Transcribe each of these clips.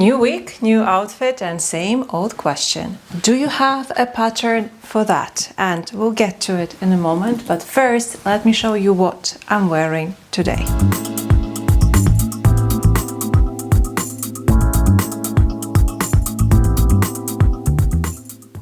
New week, new outfit, and same old question. Do you have a pattern for that? And we'll get to it in a moment, but first let me show you what I'm wearing today.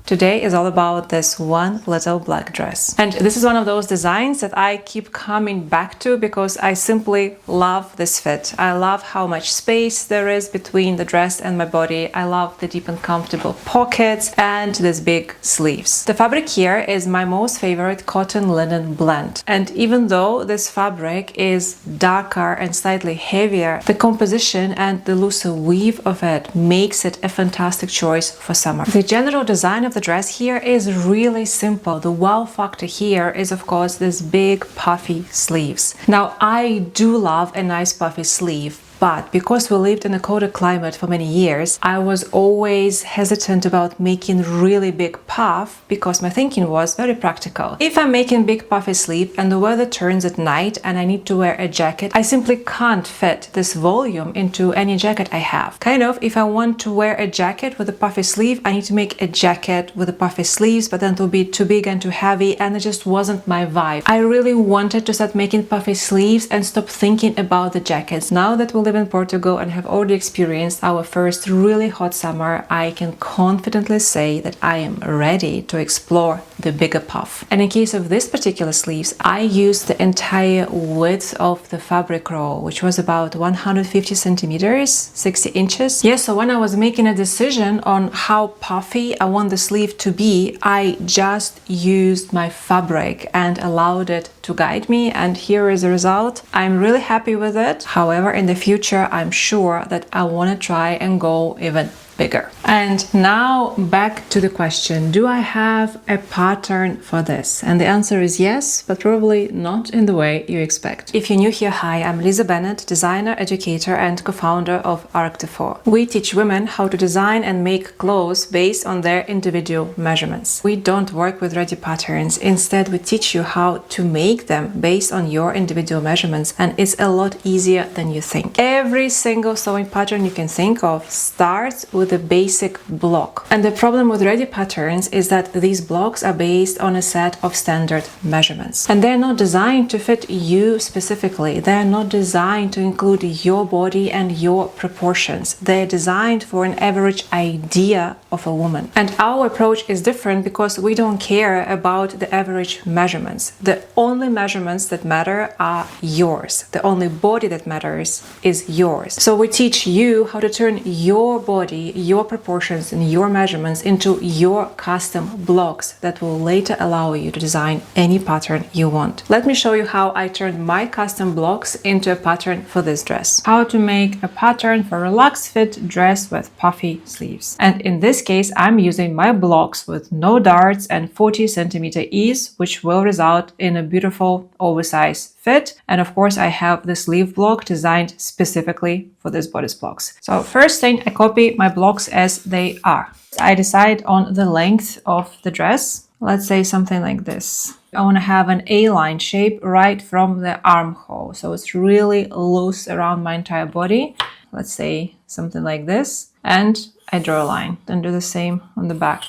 Today is all about this one little black dress. And this is one of those designs that I keep coming back to because I simply love this fit. I love how much space there is between the dress and my body. I love the deep and comfortable pockets and these big sleeves. The fabric here is my most favorite cotton linen blend. And even though this fabric is darker and slightly heavier, the composition and the looser weave of it makes it a fantastic choice for summer. The general design of the dress here is really simple. The wow factor here is of course this big puffy sleeves. Now I do love a nice puffy sleeve, but because we lived in a colder climate for many years, I was always hesitant about making really big puff because my thinking was very practical. If I'm making big puffy sleeve and the weather turns at night and I need to wear a jacket, I simply can't fit this volume into any jacket I have. Kind of, if I want to wear a jacket with a puffy sleeve, I need to make a jacket with a puffy sleeves, but then it will be too big and too heavy, and it just wasn't my vibe. I really wanted to start making puffy sleeves and stop thinking about the jackets. Now that we live in Portugal and have already experienced our first really hot summer, I can confidently say that I am ready to explore the bigger puff. And in case of this particular sleeves, I used the entire width of the fabric roll, which was about 150 centimeters, 60 inches. Yeah, so when I was making a decision on how puffy I want the sleeve to be, I just used my fabric and allowed it to guide me, and here is the result. I'm really happy with it. However, in the future, I'm sure that I want to try and go even bigger. And now back to the question, do I have a pattern for this? And the answer is yes, but probably not in the way you expect. If you're new here, hi, I'm Liza Bennett, designer, educator, and co-founder of Arkdefo. We teach women how to design and make clothes based on their individual measurements. We don't work with ready patterns. Instead, we teach you how to make them based on your individual measurements, and it's a lot easier than you think. Every single sewing pattern you can think of starts with a basic block. And the problem with ready patterns is that these blocks are based on a set of standard measurements. And they're not designed to fit you specifically. They're not designed to include your body and your proportions. They're designed for an average idea of a woman. And our approach is different because we don't care about the average measurements. The only measurements that matter are yours. The only body that matters is yours. So we teach you how to turn your body, your proportions and your measurements into your custom blocks that will later allow you to design any pattern you want. Let me show you how I turned my custom blocks into a pattern for this dress. How to make a pattern for a relaxed fit dress with puffy sleeves. And in this case, I'm using my blocks with no darts and 40 centimeter ease, which will result in a beautiful oversized fit. And of course, I have the sleeve block designed specifically for this bodice blocks. So first thing, I copy my blocks as they are. I decide on the length of the dress. Let's say something like this. I want to have an A-line shape right from the armhole. So it's really loose around my entire body. Let's say something like this. And I draw a line. Then do the same on the back.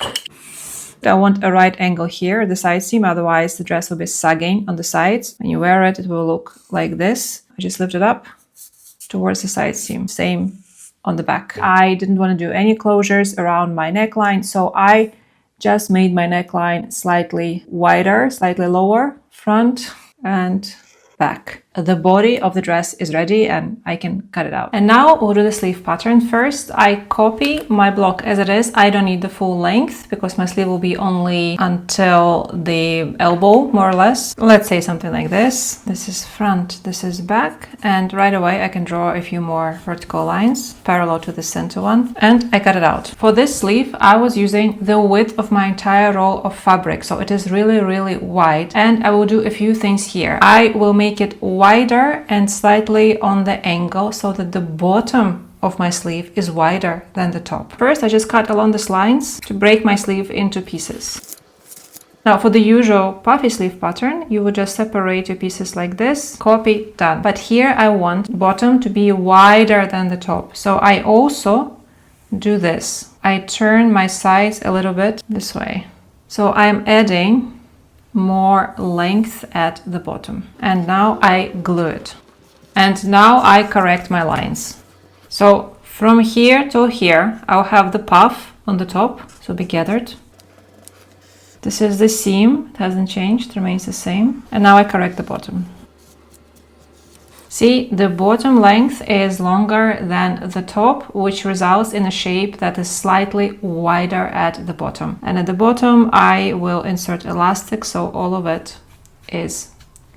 I want a right angle here, the side seam, otherwise the dress will be sagging on the sides. When you wear it, it will look like this. I just lift it up towards the side seam. Same on the back. I didn't want to do any closures around my neckline, so I just made my neckline slightly wider, slightly lower, front and back. The body of the dress is ready and I can cut it out. And now we'll do the sleeve pattern. First, I copy my block as it is. I don't need the full length because my sleeve will be only until the elbow, more or less. Let's say something like this. This is front, this is back. And right away I can draw a few more vertical lines parallel to the center one. And I cut it out. For this sleeve, I was using the width of my entire roll of fabric. So it is really, really wide. And I will do a few things here. I will make it wider and slightly on the angle so that the bottom of my sleeve is wider than the top. First, I just cut along these lines to break my sleeve into pieces. Now for the usual puffy sleeve pattern, you would just separate your pieces like this, copy, done. But here I want bottom to be wider than the top. So I also do this. I turn my sides a little bit this way. So I'm adding more length at the bottom. And now I glue it. And now I correct my lines. So from here to here, I'll have the puff on the top, so be gathered. This is the seam, it hasn't changed, remains the same. And now I correct the bottom. See, the bottom length is longer than the top, which results in a shape that is slightly wider at the bottom. And at the bottom, I will insert elastic, so all of it is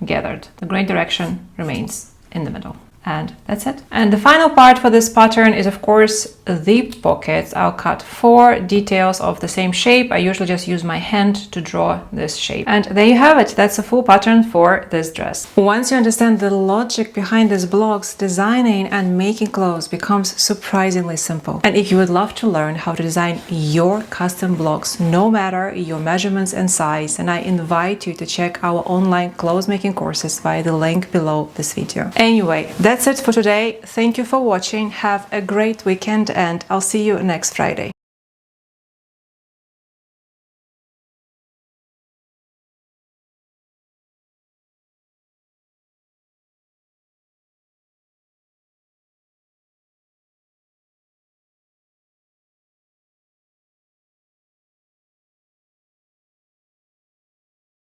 gathered. The grain direction remains in the middle. And that's it. And the final part for this pattern is, of course, the pockets. I'll cut 4 details of the same shape. I usually just use my hand to draw this shape. And there you have it. That's a full pattern for this dress. Once you understand the logic behind these blocks, designing and making clothes becomes surprisingly simple. And if you would love to learn how to design your custom blocks, no matter your measurements and size, then I invite you to check our online clothes making courses via the link below this video. Anyway, that's it for today. Thank you for watching. Have a great weekend and I'll see you next Friday.